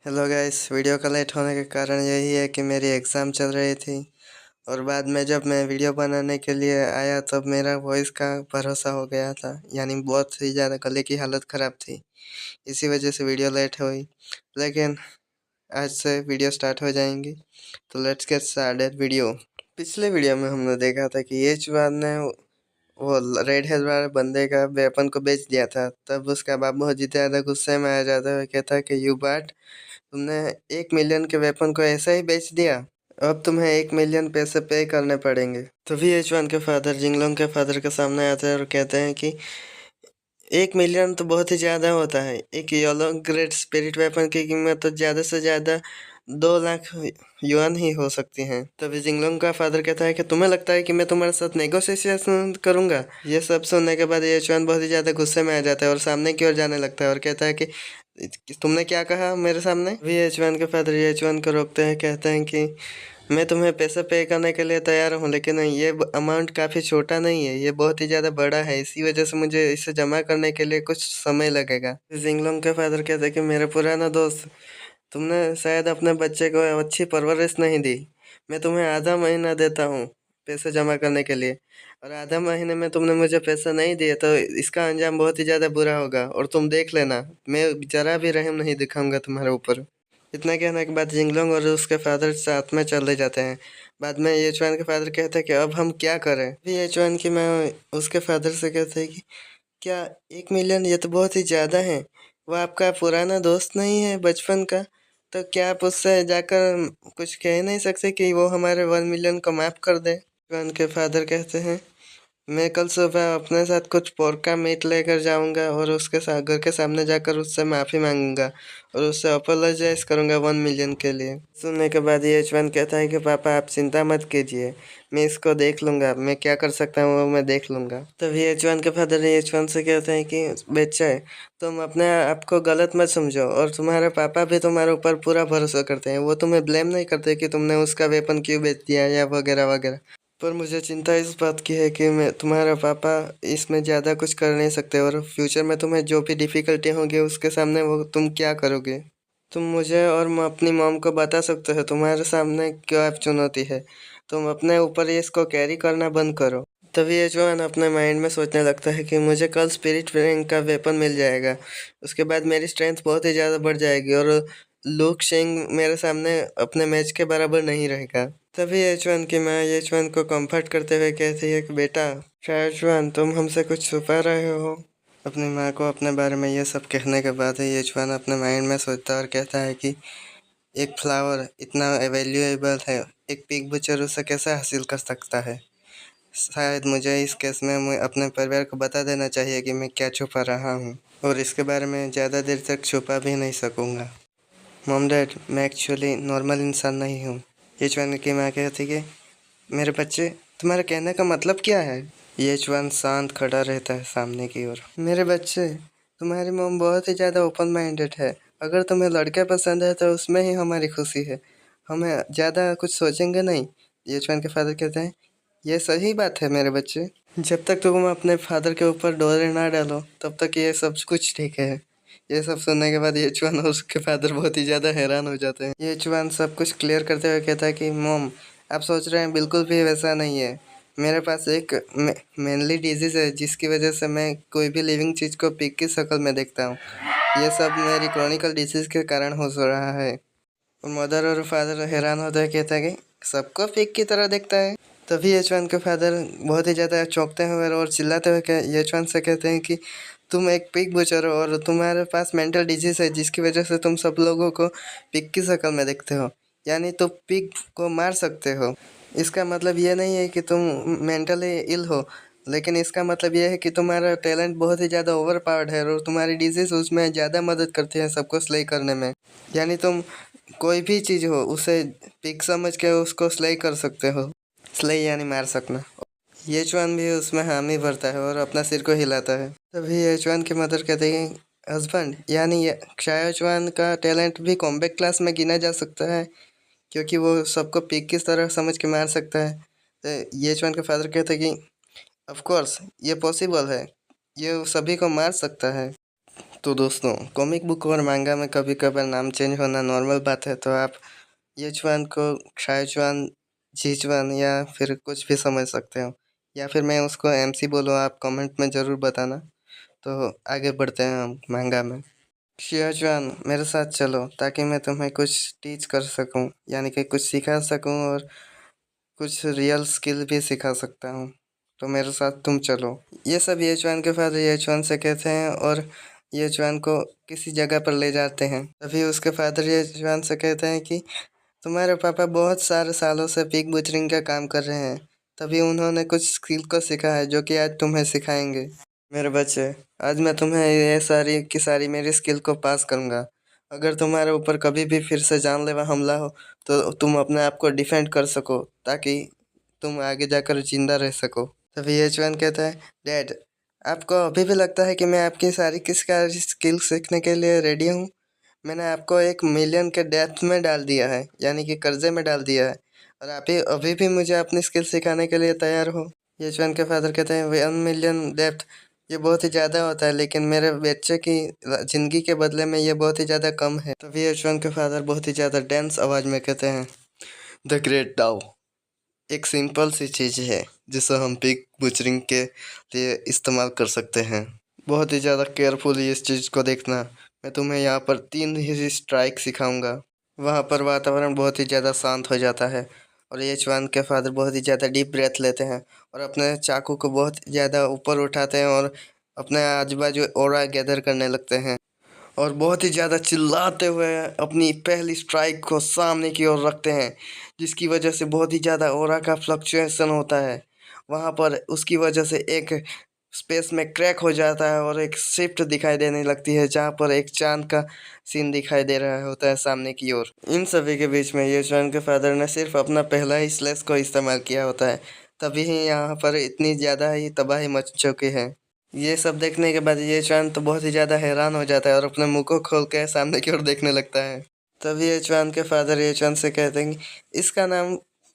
Hello guys, video का late होने का कारण यही है कि मेरी एग्ज़ाम चल रही थी और बाद में जब मैं वीडियो बनाने के लिए आया तब मेरा वॉइस का भरोसा हो गया था, यानी बहुत ही ज़्यादा गले की हालत ख़राब थी। इसी वजह से वीडियो लेट हुई, लेकिन आज से वीडियो स्टार्ट हो जाएंगी। तो लेट्स गेट स्टार्टेड वीडियो। पिछले वीडियो में हमने देखा था कि ये चुवान ने वो रेड हेयर वाले बंदे का वेपन को बेच दिया था। तब उसका बाप बहुत ही ज़्यादा गुस्से में आ जाता है, कहता है कि यू बाट, तुमने 1 मिलियन के वेपन को ऐसा ही बेच दिया। अब तुम्हें 1 मिलियन पैसे पे करने पड़ेंगे। तभी एच1 के फादर जिंगलोंग के फादर के सामने आते हैं और कहते हैं कि 1 मिलियन तो बहुत ही ज़्यादा होता है। एक येलो ग्रेड स्पिरिट वेपन की कीमत तो ज़्यादा से ज़्यादा 2 लाख युआन ही हो सकती है। तभी जिंगलोंग का फादर कहता है कि तुम्हें लगता है कि मैं तुम्हारे साथ नेगोशिएशन करूंगा। ये सब सुनने के बाद एच1 बहुत ही ज़्यादा गुस्से में आ जाता है और सामने की ओर जाने लगता है और कहता है कि तुमने क्या कहा मेरे सामने। भी एच1 के फादर एच1 को रोकते हैं, कहते हैं कि मैं तुम्हें पैसे पे करने के लिए तैयार हूँ, लेकिन ये अमाउंट काफ़ी छोटा नहीं है, ये बहुत ही ज़्यादा बड़ा है। इसी वजह से मुझे इसे जमा करने के लिए कुछ समय लगेगा। जिंगलोंग के फादर कहते हैं कि मेरे पुराना दोस्त, तुमने शायद अपने बच्चे को अच्छी परवरिश नहीं दी। मैं तुम्हें आधा महीना देता हूँ पैसे जमा करने के लिए, और आधा महीने में तुमने मुझे पैसा नहीं दिए तो इसका अंजाम बहुत ही ज़्यादा बुरा होगा, और तुम देख लेना, मैं ज़रा भी रहम नहीं दिखाऊंगा तुम्हारे ऊपर। इतना कहने के बाद जिंगलोंग और उसके फादर साथ में चले जाते हैं। बाद में एच1 के फादर कहते हैं कि अब हम क्या करें। फिर एच1 की मैं उसके फादर से कहते हैं कि क्या 1 मिलियन ये तो बहुत ही ज़्यादा है। वो आपका पुराना दोस्त नहीं है बचपन का, तो क्या आप उससे जाकर कुछ कह नहीं सकते कि वो हमारे 1 मिलियन को माफ़ कर दे। एच1 के फादर कहते हैं, मैं कल सुबह अपने साथ कुछ पोर्क का मीट लेकर जाऊंगा और उसके साथ घर के सामने जाकर उससे माफ़ी मांगूंगा और उससे अपोलोजाइज करूंगा 1 मिलियन के लिए। सुनने के बाद ये एच1 कहता है कि पापा आप चिंता मत कीजिए, मैं इसको देख लूंगा, मैं क्या कर सकता हूँ वो मैं देख लूंगा। तभी एच1 के फादर एच1 से कहते हैं कि बच्चा, तुम अपने आप को गलत मत समझो, और तुम्हारे पापा भी तुम्हारे ऊपर पूरा भरोसा करते हैं। वो तुम्हें ब्लेम नहीं करते कि तुमने उसका वेपन क्यों बेच दिया या वगैरह वगैरह। पर मुझे चिंता इस बात की है कि मैं तुम्हारा पापा इसमें ज़्यादा कुछ कर नहीं सकते, और फ्यूचर में तुम्हें जो भी डिफ़िकल्टी होगी उसके सामने वो तुम क्या करोगे। तुम मुझे और अपनी मॉम को बता सकते हो तुम्हारे सामने क्या चुनौती है। तुम अपने ऊपर ये इसको कैरी करना बंद करो। तभी एचवान अपने माइंड में सोचने लगता है कि मुझे कल स्पिरिट रैंक का वेपन मिल जाएगा, उसके बाद मेरी स्ट्रेंथ बहुत ही ज़्यादा बढ़ जाएगी और लूक शेंग मेरे सामने अपने मैच के बराबर नहीं रहेगा। तभी एचवान की माँ एचवान को कंफर्ट करते हुए कहती है कि बेटा एचवान, तुम हमसे कुछ छुपा रहे हो। अपनी माँ को अपने बारे में ये सब कहने के बाद ही एचवान अपने माइंड में सोचता है और कहता है कि एक फ्लावर इतना वैल्यूएबल है, एक पिग बुचर उसे कैसे हासिल कर सकता है। शायद मुझे इस केस में अपने परिवार को बता देना चाहिए कि मैं क्या छुपा रहा हूँ, और इसके बारे में ज़्यादा देर तक छुपा भी नहीं सकूँगा। मॉम डैड, मैं एक्चुअली नॉर्मल इंसान नहीं हूँ। एचवान की माँ कहती कि मेरे बच्चे, तुम्हारे कहने का मतलब क्या है। एचवान शांत खड़ा रहता है सामने की ओर। मेरे बच्चे, तुम्हारी मॉम बहुत ही ज़्यादा ओपन माइंडेड है। अगर तुम्हें लड़के पसंद है तो उसमें ही हमारी खुशी है, हमें ज़्यादा कुछ सोचेंगे नहीं। एचवान के फादर कहते हैं, ये सही बात है मेरे बच्चे, जब तक तुम अपने फादर के ऊपर डोरे ना डालो तब तक ये सब कुछ ठीक है। ये सब सुनने के बाद येचुआन और उसके फादर बहुत ही ज़्यादा हैरान हो जाते हैं। येचुआन सब कुछ क्लियर करते हुए कहता है कि मॉम, आप सोच रहे हैं बिल्कुल भी वैसा नहीं है। मेरे पास एक मेनली डिजीज़ है जिसकी वजह से मैं कोई भी लिविंग चीज़ को पिग की शक्ल में देखता हूँ। ये सब मेरी क्रॉनिकल डिजीज़ के कारण हो रहा है। मदर और फादर हैरान होते हैं, कहता है कि सबको पिग की तरह देखता है। तभी यशवंत के फादर बहुत ही ज़्यादा चौंकते हुए और चिल्लाते हुए यशवंत से कहते हैं कि तुम एक पिग बुचर हो और तुम्हारे पास मेंटल डिजीज़ है जिसकी वजह से तुम सब लोगों को पिग की शक्ल में देखते हो, यानी तुम पिग को मार सकते हो। इसका मतलब ये नहीं है कि तुम मेंटली इल हो, लेकिन इसका मतलब ये है कि तुम्हारा टैलेंट बहुत ही ज़्यादा ओवर पावर्ड है और तुम्हारी डिजीज़ उसमें ज़्यादा मदद करती है सबको स्ले करने में। यानी तुम कोई भी चीज़ हो उसे पिग समझ के उसको स्ले कर सकते हो। स्ले यानी मार सकना। येचुआन भी उसमें हामी भरता है और अपना सिर को हिलाता है। तभी येचुआन की मदर कहती है, हस्बैंड, यानी क्षायोचुआन का टैलेंट भी कॉम्बैट क्लास में गिना जा सकता है, क्योंकि वो सबको पिग की तरह समझ के मार सकता है। तो येचुआन के फादर कहते हैं कि ऑफ कोर्स ये पॉसिबल है, ये सभी को मार सकता है। तो दोस्तों, कॉमिक बुक और मांगा में कभी कभार नाम चेंज होना नॉर्मल बात है। तो आप येचुआन को शाइचुआन, जीचुआन या फिर कुछ भी समझ सकते हो, या फिर मैं उसको एमसी बोलूँ, आप कमेंट में ज़रूर बताना। तो आगे बढ़ते हैं हम मांगा में। शियाचुआन, मेरे साथ चलो ताकि मैं तुम्हें कुछ टीच कर सकूं, यानी कि कुछ सिखा सकूं और कुछ रियल स्किल भी सिखा सकता हूं। तो मेरे साथ तुम चलो। ये सब येचुआन के फादर येचुआन से कहते हैं और येचुआन को किसी जगह पर ले जाते हैं। तभी उसके फादर येचुआन से कहते हैं कि तुम्हारे पापा बहुत सारे सालों से पिग बुचरिंग का काम कर रहे हैं, तभी उन्होंने कुछ स्किल को सीखा है जो कि आज तुम्हें सिखाएंगे। मेरे बच्चे, आज मैं तुम्हें ये सारी की सारी मेरी स्किल को पास करूंगा। अगर तुम्हारे ऊपर कभी भी फिर से जानलेवा हमला हो तो तुम अपने आप को डिफेंड कर सको, ताकि तुम आगे जाकर जिंदा रह सको। तभी एचवन कहता है, डैड, आपको अभी भी लगता है कि मैं आपकी सारी किस का स्किल सीखने के लिए रेडी हूँ? मैंने आपको 1 मिलियन के डेप्थ में डाल दिया है, यानी कि कर्जे में डाल दिया है, और आप ही अभी भी मुझे अपनी स्किल सिखाने के लिए तैयार हो? यशवंत के फादर कहते हैं, 1 मिलियन डेप्थ, ये बहुत ही ज़्यादा होता है, लेकिन मेरे बच्चे की ज़िंदगी के बदले में ये बहुत ही ज़्यादा कम है। तभी यशवंत के फादर बहुत ही ज़्यादा डेंस आवाज़ में कहते हैं, द ग्रेट डाउ एक सिंपल सी चीज़ है जिसे हम पिग बुचरिंग के लिए इस्तेमाल कर सकते हैं। बहुत ही ज़्यादा केयरफुली इस चीज़ को देखना। मैं तुम्हें यहाँ पर 3 ही स्ट्राइक सिखाऊंगा। वहाँ पर वातावरण बहुत ही ज़्यादा शांत हो जाता है और येचवान के फादर बहुत ही ज़्यादा डीप ब्रेथ लेते हैं और अपने चाकू को बहुत ज़्यादा ऊपर उठाते हैं और अपने आजू बाजू ऑरा गैदर करने लगते हैं और बहुत ही ज़्यादा चिल्लाते हुए अपनी पहली स्ट्राइक को सामने की ओर रखते हैं, जिसकी वजह से बहुत ही ज़्यादा ऑरा का फ्लक्चुएशन होता है। वहाँ पर उसकी वजह से एक स्पेस में क्रैक हो जाता है और एक शिफ्ट दिखाई देने लगती है, जहाँ पर एक चांद का सीन दिखाई दे रहा होता है सामने की ओर। इन सभी के बीच में येचुआन के फादर ने सिर्फ अपना पहला ही स्लेश को इस्तेमाल किया होता है, तभी ही यहाँ पर इतनी ज़्यादा ही तबाही मच चुकी है। ये सब देखने के बाद ये चांद तो बहुत ही ज़्यादा हैरान हो जाता है और अपने मुंह को खोल के सामने की ओर देखने लगता है। तभी ये चांद के फादर ये चांद से कहते हैं कि इसका नाम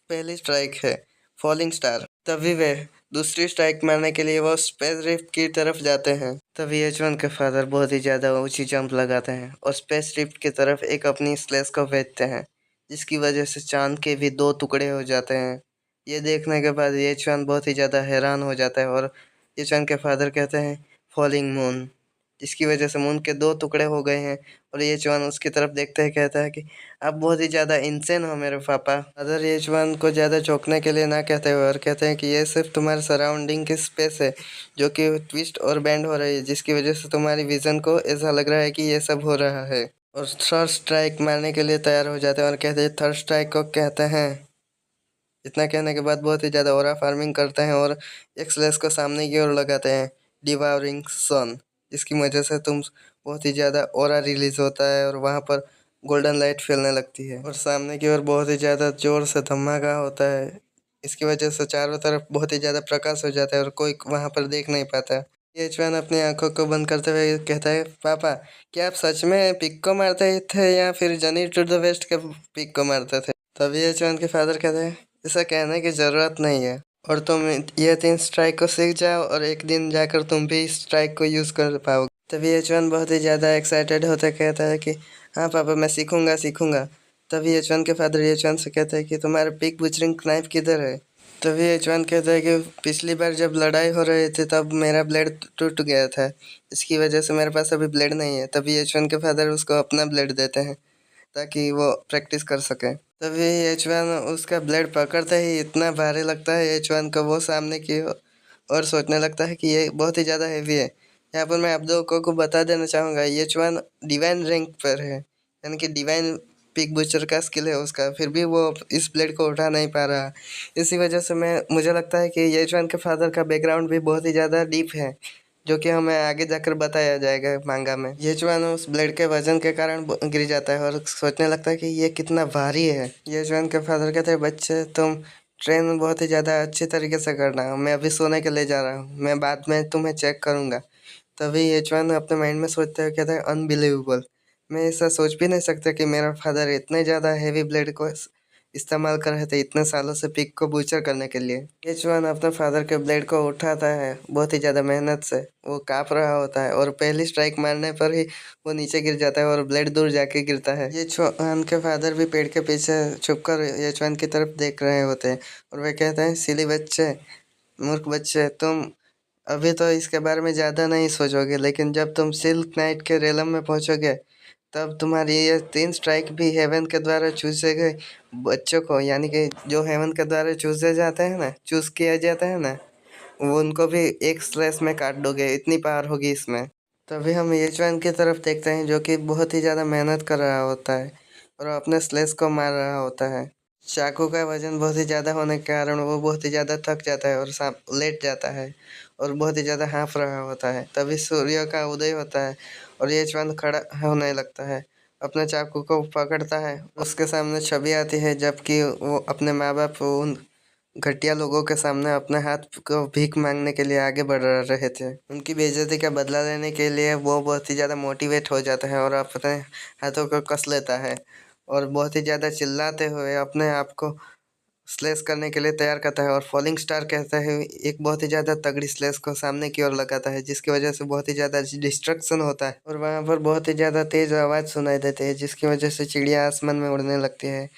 पहली स्ट्राइक है, फॉलिंग स्टार। तभी वे दूसरी स्ट्राइक मारने के लिए वो स्पेस रिफ्ट की तरफ जाते हैं। तभी ये चांद के फादर बहुत ही ज़्यादा ऊंची जंप लगाते हैं और स्पेस रिफ्ट की तरफ एक अपनी स्लेस को भेजते हैं, जिसकी वजह से चांद के भी 2 टुकड़े हो जाते हैं। ये देखने के बाद ये चांद बहुत ही ज़्यादा हैरान हो जाता है और किशन के फादर कहते हैं, फॉलिंग मून, जिसकी वजह से मून के 2 टुकड़े हो गए हैं। और ये जवान उसकी तरफ देखते हैं, कहता है कि आप बहुत ही ज़्यादा इंसेन हो मेरे पापा। फादर ये जवान को ज़्यादा चौंकने के लिए ना कहते हुए और कहते हैं कि ये सिर्फ तुम्हारे सराउंडिंग की स्पेस है जो कि ट्विस्ट और बैंड हो रही है, जिसकी वजह से तुम्हारी विजन को ऐसा लग रहा है कि ये सब हो रहा है। और थर्ड स्ट्राइक मारने के लिए तैयार हो जाते हैं और कहते हैं, थर्ड स्ट्राइक को कहते हैं। इतना कहने के बाद बहुत ही ज़्यादा ओरा फार्मिंग करते हैं और एक स्लेश को सामने की ओर लगाते हैं, डिवावरिंग सन, जिसकी वजह से तुम बहुत ही ज़्यादा ओरा रिलीज होता है और वहाँ पर गोल्डन लाइट फैलने लगती है और सामने की ओर बहुत ही ज़्यादा जोर से धमाका होता है। इसकी वजह से चारों तरफ बहुत ही ज़्यादा प्रकाश हो जाता है और कोई वहाँ पर देख नहीं पाता। ये एचवान अपनी आंखों को बंद करते हुए कहता है, पापा, क्या आप सच में पिक को मारते थे या फिर जनी टू द वेस्ट के पिक को मारते थे? तभी एचवान के फादर कहते हैं, ऐसा कहने की ज़रूरत नहीं है, और तुम ये 3 स्ट्राइक को सीख जाओ और एक दिन जाकर तुम भी इस स्ट्राइक को यूज़ कर पाओगे। तभी एचवान बहुत ही ज़्यादा एक्साइटेड होते कहता है कि हाँ पापा, मैं सीखूंगा सीखूंगा। तभी एचवान के फादर एचवान से कहते हैं कि तुम्हारा पिक बुचरिंग नाइफ किधर है? तभी एचवान कहता है कि पिछली बार जब लड़ाई हो रही थी तब मेरा ब्लेड टूट गया था, इसकी वजह से मेरे पास अभी ब्लेड नहीं है। तभी एचवान के फादर उसको अपना ब्लेड देते हैं ताकि वो प्रैक्टिस कर सके। तभी एचवान उसका ब्लेड पकड़ते ही इतना भारी लगता है एचवान का, वो सामने की और सोचने लगता है कि ये बहुत ही ज़्यादा हैवी है। यहाँ पर मैं आप लोगों को बता देना चाहूँगा, एचवान डिवाइन रैंक पर है, यानी कि डिवाइन पिग बुचर का स्किल है उसका, फिर भी वो इस ब्लेड को उठा नहीं पा रहा। इसी वजह से मुझे लगता है कि एचवान के फादर का बैकग्राउंड भी बहुत ही ज़्यादा डीप है, जो कि हमें आगे जाकर बताया जाएगा मांगा में। ये जवान उस ब्लेड के वजन के कारण गिर जाता है और सोचने लगता है कि ये कितना भारी है। ये जवान के फादर कहते हैं, बच्चे, तुम ट्रेन बहुत ही ज़्यादा अच्छी तरीके से करना, मैं अभी सोने के लिए जा रहा हूँ, मैं बाद में तुम्हें चेक करूँगा। तभी ये जवान अपने माइंड में सोचते हुए कहता है, अनबिलीवेबल, मैं ऐसा सोच भी नहीं सकता कि मेरा फादर इतने ज़्यादा हैवी ब्लेड को इस्तेमाल कर रहे थे इतने सालों से पिग को बूचर करने के लिए। येचुआन अपने फादर के ब्लेड को उठाता है बहुत ही ज़्यादा मेहनत से। वो काँप रहा होता है और पहली स्ट्राइक मारने पर ही वो नीचे गिर जाता है और ब्लेड दूर जाके गिरता है। येचुआन के फादर भी पेड़ के पीछे छुपकर येचुआन की तरफ देख रहे होते हैं और वे कहते हैं, सिली बच्चे, मूर्ख बच्चे, तुम अभी तो इसके बारे में ज़्यादा नहीं सोचोगे, लेकिन जब तुम सिल्क नाइट के रेलम में पहुंचोगे तब तुम्हारी ये 3 स्ट्राइक भी हेवन के द्वारा चूसे गए बच्चों को, यानी कि जो हेवन के द्वारा चूसे जाते हैं ना, चूज किया जाता है ना, वो उनको भी एक स्लैश में काट दोगे, इतनी पावर होगी इसमें। तभी हम येचुआन की तरफ देखते हैं जो कि बहुत ही ज़्यादा मेहनत कर रहा होता है और अपने स्लैश को मार रहा होता है। चाकू का वजन बहुत ही ज़्यादा होने के कारण वो बहुत ही ज़्यादा थक जाता है और सांप लेट जाता है और बहुत ही ज़्यादा हाँफ रहा होता है। तभी सूर्य का उदय होता है और येचुआन खड़ा होने लगता है, अपने चाकू को पकड़ता है। उसके सामने छवि आती है जबकि वो अपने माँ बाप उन घटिया लोगों के सामने अपने हाथ को भीख मांगने के लिए आगे बढ़ रहे थे। उनकी बेइज्जती का बदला लेने के लिए वो बहुत ही ज़्यादा मोटिवेट हो जाता है और अपने हाथों को कस लेता है और बहुत ही ज़्यादा चिल्लाते हुए अपने आप को स्लेश करने के लिए तैयार करता है और फॉलिंग स्टार कहता है एक बहुत ही ज़्यादा तगड़ी स्लेश को सामने की ओर लगाता है, जिसकी वजह से बहुत ही ज़्यादा डिस्ट्रक्शन होता है और वहाँ पर बहुत ही ज़्यादा तेज़ आवाज़ सुनाई देती है, जिसकी वजह से चिड़िया आसमान में उड़ने लगती है।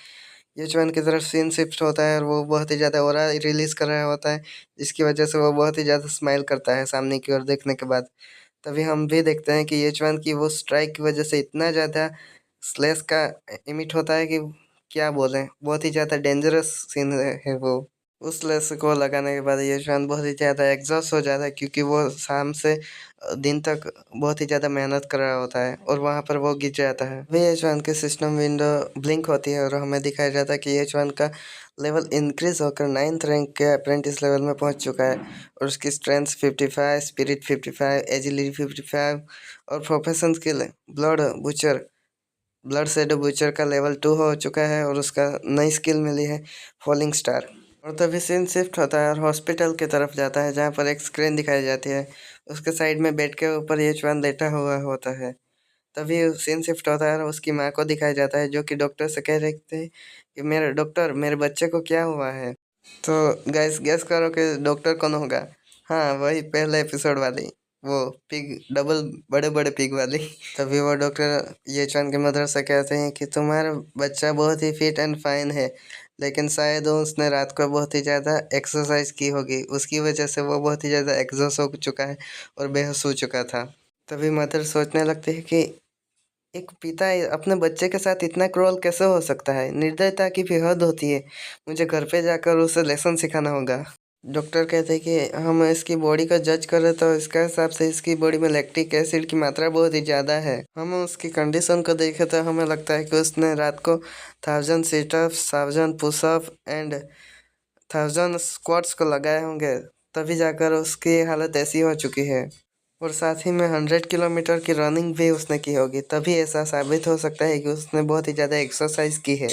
येचुआन की तरफ सीन शिफ्ट होता है और वो बहुत ही ज़्यादा ऑरा रिलीज़ कर रहा होता है, जिसकी वजह से वो बहुत ही ज़्यादा स्माइल करता है सामने की ओर देखने के बाद। तभी हम भी देखते हैं कि येचुआन की वो स्ट्राइक की वजह से इतना ज़्यादा स्लैश का इमिट होता है कि क्या बोलें, बहुत ही ज़्यादा डेंजरस सीन है वो। उस स्लैश को लगाने के बाद येचुआन बहुत ही ज़्यादा एग्ज़ॉस्ट हो जाता है क्योंकि वो शाम से दिन तक बहुत ही ज़्यादा मेहनत कर रहा होता है और वहाँ पर वो गिर जाता है। वही येचुआन की सिस्टम विंडो ब्लिंक होती है और हमें दिखाया जाता है कि येचुआन का लेवल इंक्रीज होकर 9th रैंक के अप्रेंटिस लेवल में पहुंच चुका है और उसकी स्ट्रेंथ 55, स्पिरिट 55, एजिलिटी 55 और profession skill blood shadow butcher का लेवल 2 हो चुका है और उसका नई स्किल मिली है फॉलिंग स्टार। और तभी सीन शिफ्ट होता है और हॉस्पिटल की तरफ जाता है जहाँ पर एक स्क्रीन दिखाई जाती है। उसके साइड में बेड के ऊपर येचुआन लेटा हुआ होता है। तभी सीन शिफ्ट होता है और उसकी माँ को दिखाया जाता है जो कि डॉक्टर से कह रहे थे कि मेरे डॉक्टर, मेरे बच्चे को क्या हुआ है। तो गाइस गेस करो कि डॉक्टर कौन होगा। हाँ, वही पहले एपिसोड वाली, वो पिग, डबल बड़े बड़े पिग वाली। तभी वो डॉक्टर येचुआन की मदर से कहते हैं कि तुम्हारा बच्चा बहुत ही फिट एंड फाइन है, लेकिन शायद उसने रात को बहुत ही ज़्यादा एक्सरसाइज की होगी, उसकी वजह से वो बहुत ही ज़्यादा एग्जॉस्ट हो चुका है और बेहोश हो चुका था। तभी मदर सोचने लगती है कि एक पिता अपने बच्चे के साथ इतना क्रूअल कैसे हो सकता है, निर्दयता की भी हद होती है, मुझे घर पे जाकर उसे लेसन सिखाना होगा। डॉक्टर कहते हैं कि हम इसकी बॉडी का जज करें तो इसके हिसाब से इसकी बॉडी में लैक्टिक एसिड की मात्रा बहुत ही ज़्यादा है। हम उसकी कंडीशन को देखें तो हमें लगता है कि उसने रात को 1000 सिटअप्स, 1000 पुशअप एंड 1000 स्क्वाट्स को लगाए होंगे, तभी जाकर उसकी हालत ऐसी हो चुकी है। और साथ ही में 100 किलोमीटर की रनिंग भी उसने की होगी, तभी ऐसा साबित हो सकता है कि उसने बहुत ही ज़्यादा एक्सरसाइज की है।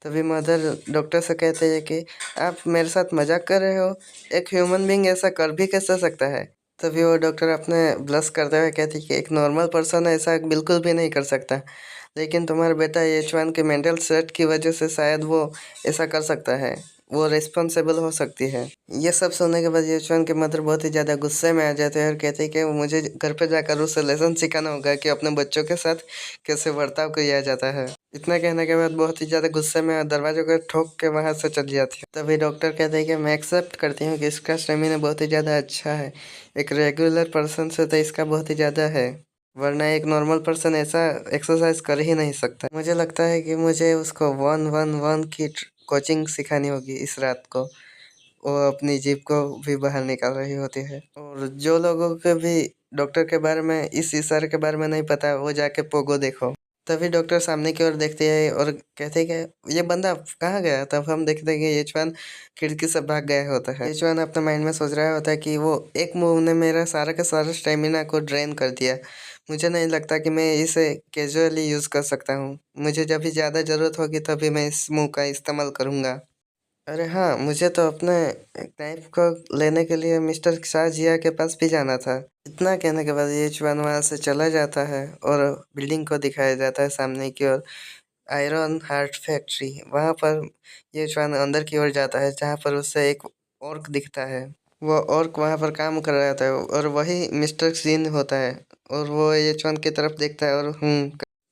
तभी मदर डॉक्टर से कहते हैं कि आप मेरे साथ मजाक कर रहे हो, एक ह्यूमन बीइंग ऐसा कर भी कैसे सकता है। तभी वो डॉक्टर अपने ब्लश करते हुए कहती है कि एक नॉर्मल पर्सन ऐसा बिल्कुल भी नहीं कर सकता, लेकिन तुम्हारा बेटा येचुआन के मेंटल सेट की वजह से शायद वो ऐसा कर सकता है, वो रिस्पॉन्सिबल हो सकती है। ये सब सुनने के बाद येचुआन के मदर बहुत ही ज़्यादा गुस्से में आ जाते हैं और कहते हैं कि मुझे घर पे जाकर उसे लेसन सिखाना होगा कि अपने बच्चों के साथ कैसे बर्ताव किया जाता है। इतना कहने के बाद बहुत ही ज़्यादा गुस्से में दरवाजे को ठोक के वहाँ से चली जाती है। तभी डॉक्टर कहते हैं कि मैं एक्सेप्ट करती हूँ कि इसका स्टेमिना बहुत ही ज़्यादा अच्छा है, एक रेगुलर पर्सन से तो इसका बहुत ही ज़्यादा है, वरना एक नॉर्मल पर्सन ऐसा एक्सरसाइज कर ही नहीं सकता। मुझे लगता है कि मुझे उसको 1-1-1 की कोचिंग सिखानी होगी इस रात को। वो अपनी जीभ को भी बाहर निकाल रही होती है और जो लोगों को भी डॉक्टर के बारे में, इस इशारे के बारे में नहीं पता, वो जाके पोगो देखो। तभी डॉक्टर सामने की ओर देखते हैं और कहते हैं कि ये बंदा कहाँ गया। तब हम देखते हैं कि येचुआन खिड़की से भाग गया होता है। येचुआन अपने माइंड में सोच रहा होता है कि वो एक मूव ने मेरा सारा का सारा स्टेमिना को ड्रेन कर दिया, मुझे नहीं लगता कि मैं इसे कैजुअली यूज़ कर सकता हूँ, मुझे जब भी ज़्यादा ज़रूरत होगी तभी मैं इस मूव का इस्तेमाल करूँगा। अरे हाँ, मुझे तो अपने नाइफ को लेने के लिए मिस्टर शाहजिया के पास भी जाना था। इतना कहने के बाद येचुआन वहाँ से चला जाता है और बिल्डिंग को दिखाया जाता है सामने की ओर। Iron heart factory. वहाँ पर ये चुआन अंदर की ओर जाता है जहाँ पर उसे एक ऑर्क दिखता है। वो ऑर्क वहाँ पर काम कर रहा था और वही मिस्टर सीन होता है और वो ये चुआन की तरफ देखता है और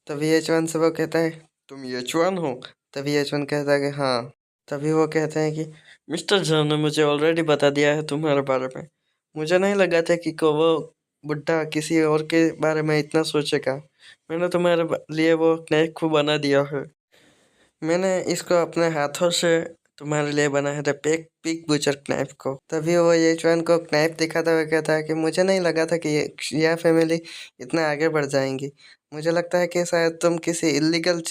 तभी ये चुआन से वो कहता है, तुम ये चुआन हो? तभी ये चुआन कहता है कि हाँ। तभी वो कहते हैं कि मिस्टर जॉन ने मुझे ऑलरेडी बता दिया है तुम्हारे बारे में। मुझे नहीं लगा था कि को वो बुड्ढा किसी और के बारे में इतना सोचेगा। मैंने तुम्हारे लिए वो स्नैक को बना दिया है। मैंने इसको अपने हाथों से तुम्हारे लिए बनाया था, पेक पिक बुचर नाइफ को। तभी वो ये चुआन को नाइफ दिखाता हुआ कहता है कि मुझे नहीं लगा था कि यह फैमिली इतना आगे बढ़ जाएंगी। मुझे लगता है कि शायद तुम किसी इलीगल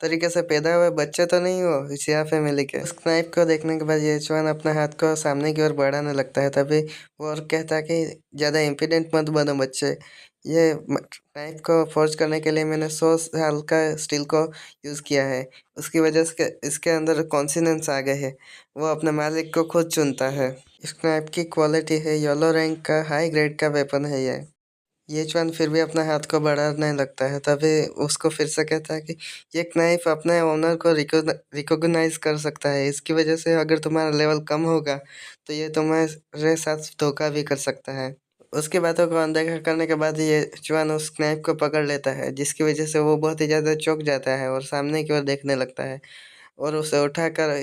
तरीके से पैदा हुए बच्चे तो नहीं हो इस या फैमिली के। उस नाइफ को देखने के बाद ये चुआन अपने हाथ को सामने की ओर बढ़ाने लगता है। तभी वो और कहता है कि ज़्यादा इम्पिडेंट मत बनो बच्चे। ये नाइफ को फोर्ज करने के लिए मैंने 100 साल का स्टील को यूज़ किया है। उसकी वजह से इसके अंदर कॉन्सिनेंस आ गए हैं। वो अपने मालिक को खुद चुनता है। इस नाइफ की क्वालिटी है येलो रैंक का हाई ग्रेड का वेपन है ये। ये चुआन फिर भी अपने हाथ को बढ़ाने लगता है। तभी उसको फिर से कहता है कि ये नाइफ अपने ओनर को रिकॉग्नाइज कर सकता है। इसकी वजह से अगर तुम्हारा लेवल कम होगा तो ये तुम्हारे साथ धोखा भी कर सकता है। उसकी बातों को अनदेखा करने के बाद ये चुआन उस नाइफ को पकड़ लेता है, जिसकी वजह से वो बहुत ही ज़्यादा चौंक जाता है और सामने की ओर देखने लगता है और उसे उठाकर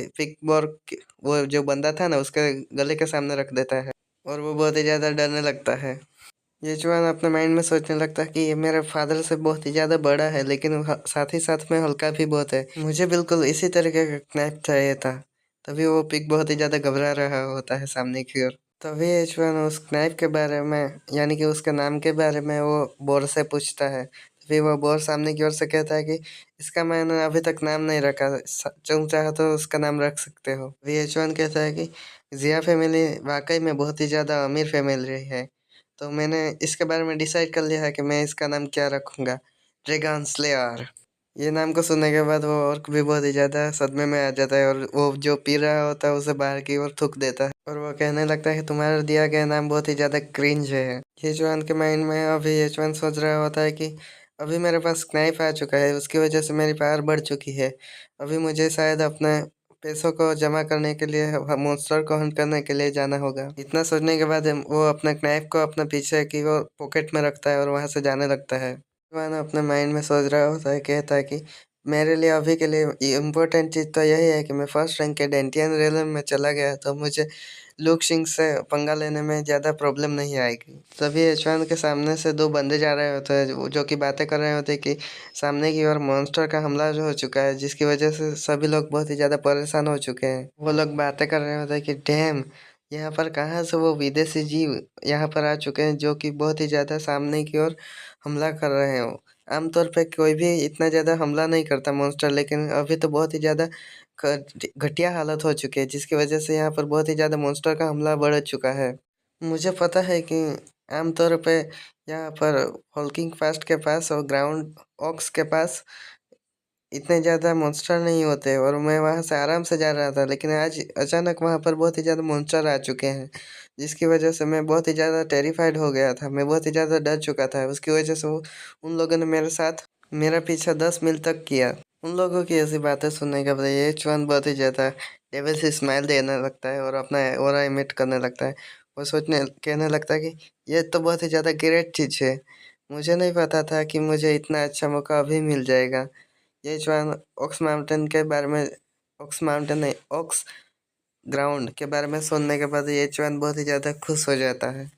वो जो बंदा था ना उसके गले के सामने रख देता है और वो बहुत ही ज़्यादा डरने लगता है। ये चुआन अपने माइंड में सोचने लगता है कि ये मेरे फादर से बहुत ही ज़्यादा बड़ा है, लेकिन साथ ही साथ में हल्का भी बहुत है। मुझे बिल्कुल इसी तरीके का स्नैप चाहिए था। तभी वो पिग बहुत ही ज़्यादा घबरा रहा होता है सामने की ओर। तभी ये चुआन उस स्नैप के बारे में यानी कि उसके नाम के बारे में वो बोर से पूछता है। तभी वो बोर सामने की ओर से कहता है कि इसका मैंने अभी तक नाम नहीं रखा, तुम चाहो तो उसका नाम रख सकते हो। वी एच वन कहता है कि जिया फैमिली वाकई में बहुत ही ज़्यादा अमीर फैमिली है, तो मैंने इसके बारे में डिसाइड कर लिया है कि मैं इसका नाम क्या रखूँगा, ड्रैगन स्लेयर। ये नाम को सुनने के बाद वो ऑर्क भी बहुत ही ज़्यादा सदमे में आ जाता है और वो जो पी रहा होता है उसे बाहर की ओर थूक देता है और वो कहने लगता है कि तुम्हारा दिया गया नाम बहुत ही ज़्यादा क्रिंज है। येचुआन के माइंड में अभी येचुआन सोच रहा होता है कि अभी मेरे पास नाइफ आ चुका है, उसकी वजह से मेरी पावर बढ़ चुकी है। अभी मुझे शायद अपने पैसों को जमा करने के लिए मॉन्स्टर को हंट करने के लिए जाना होगा। इतना सोचने के बाद वो अपने नाइफ को अपने पीछे की ओर पॉकेट में रखता है और वहाँ से जाने लगता है। मैंने अपने माइंड में सोच रहा होता है, कहता है कि मेरे लिए अभी के लिए इम्पोर्टेंट चीज़ तो यही है कि मैं फर्स्ट रैंक के डेंटियन रेलम में चला गया तो मुझे लूक सिंह से पंगा लेने में ज़्यादा प्रॉब्लम नहीं आएगी। तभी एचवान के सामने से दो बंदे जा रहे होते हैं जो कि बातें कर रहे होते हैं कि सामने की ओर मॉन्स्टर का हमला जो हो चुका है, जिसकी वजह से सभी लोग बहुत ही ज़्यादा परेशान हो चुके हैं। वो लोग बातें कर रहे होते हैं कि डैम, यहाँ पर कहाँ से वो विदेशी जीव यहाँ पर आ चुके हैं जो कि बहुत ही ज़्यादा सामने की ओर हमला कर रहे हो। आमतौर पे कोई भी इतना ज़्यादा हमला नहीं करता मॉन्स्टर, लेकिन अभी तो बहुत ही ज़्यादा घटिया हालत हो चुकी है, जिसकी वजह से यहाँ पर बहुत ही ज़्यादा मॉन्स्टर का हमला बढ़ चुका है। मुझे पता है कि आमतौर पे यहाँ पर हॉल्किंग फास्ट के पास और ग्राउंड ऑक्स के पास इतने ज़्यादा मॉन्स्टर नहीं होते और मैं वहाँ से आराम से जा रहा था, लेकिन आज अचानक वहाँ पर बहुत ही ज़्यादा मॉन्स्टर आ चुके हैं, जिसकी वजह से मैं बहुत ही ज़्यादा टेरिफाइड हो गया था। मैं बहुत ही ज़्यादा डर चुका था। उसकी वजह से वो उन लोगों ने मेरे साथ मेरा पीछा 10 मील तक किया। उन लोगों की ऐसी बातें सुनने के बाद ये चुआन बहुत ही ज़्यादा डेविल से स्माइल देने लगता है और अपना ऑरा इमिट करने लगता है। वो सोचने कहने लगता है कि ये तो बहुत ही ज़्यादा ग्रेट चीज़ है। मुझे नहीं पता था कि मुझे इतना अच्छा मौका अभी मिल जाएगा। ये जवान ऑक्स माउंटेन के बारे में ऑक्स माउंटेन नहीं ऑक्स ग्राउंड के बारे में सुनने के बाद ये जवान बहुत ही ज़्यादा खुश हो जाता है।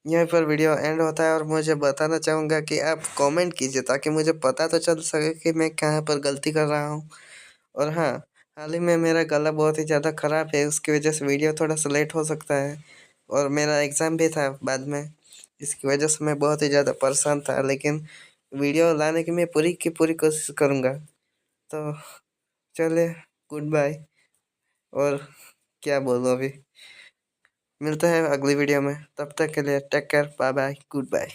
यहीं पर वीडियो एंड होता है और मुझे बताना चाहूँगा कि आप कमेंट कीजिए ताकि मुझे पता तो चल सके कि मैं कहाँ पर गलती कर रहा हूँ। और हाँ, हाल ही में मेरा गला बहुत ही ज़्यादा ख़राब है, उसकी वजह से वीडियो थोड़ा सा लेट हो सकता है और मेरा एग्ज़ाम भी था बाद में, इसकी वजह से मैं बहुत ही ज़्यादा परेशान था, लेकिन वीडियो लाने की मैं पूरी की पूरी कोशिश करूँगा। तो चलिए, गुड बाय। और क्या बोलूँ अभी, मिलते हैं अगली वीडियो में, तब तक के लिए take care, bye bye, good bye.